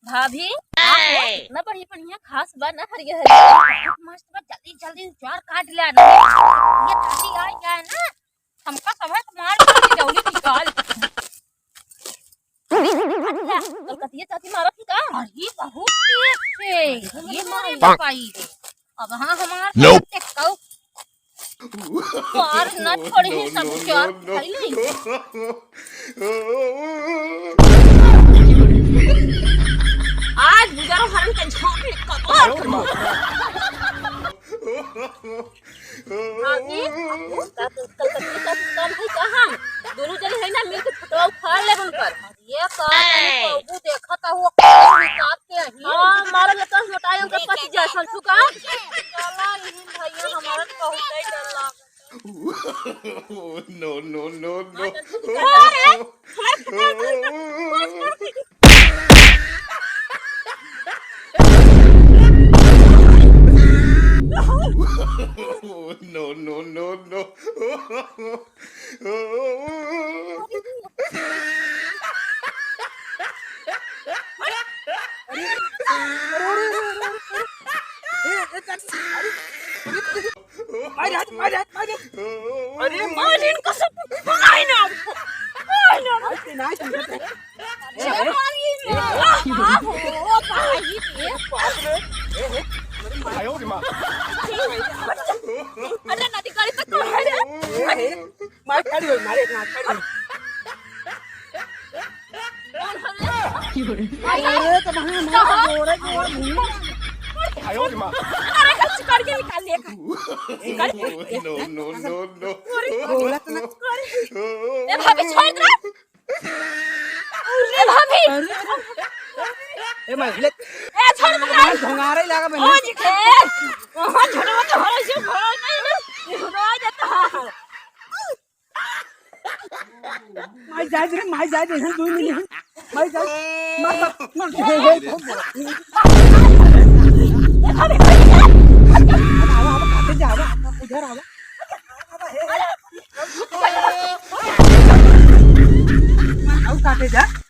भाभी ना बढ़िया बढ़िया खास बा ना हरियर हरियर मस्त बा। जल्दी जल्दी चार काट ले आना। ये ताली आ जाए ना हमका सब है मार के जल्दी निकाल। तो कतिया चाची मारा थी का? अरे बहुत तेज से ये मारे पाई। अब हां हमार टेक्काऊ पार न छोड़ी सब चार खाई ले। आज गुजारो हरन के झोंक निकल आगे कलकत्ता काम है कहां दोनों जने है ना मिलके फोटो फाड़ ले उनकर। ये का वो देखता हुआ काट के हां मारे लता मोटाई के पति जैसा छुका चला इन भैया हमारा बहुत ही डर लगा। No, no, no, no. No, no, no, no. अरे मारिन कसम मार ना ओ भाई ये अरे नदी गाड़ी तक तो है मार खड़ी हो मारे ना खड़ी अरे तो वहां मार अरे कच्ची करके निकाल लिया No, no, no, no. ए भाभी छोड़ दे ए भाभी ए मैं ले ए छोड़ दे भंगारे लगा मैं ओ जी के वहां छोड़ो तो हो से भरो नहीं ना ये हो जाता माई जाए रे 2 मिनट माई जाए मार भाभी काटे जा इधर आवा आओ काटे जा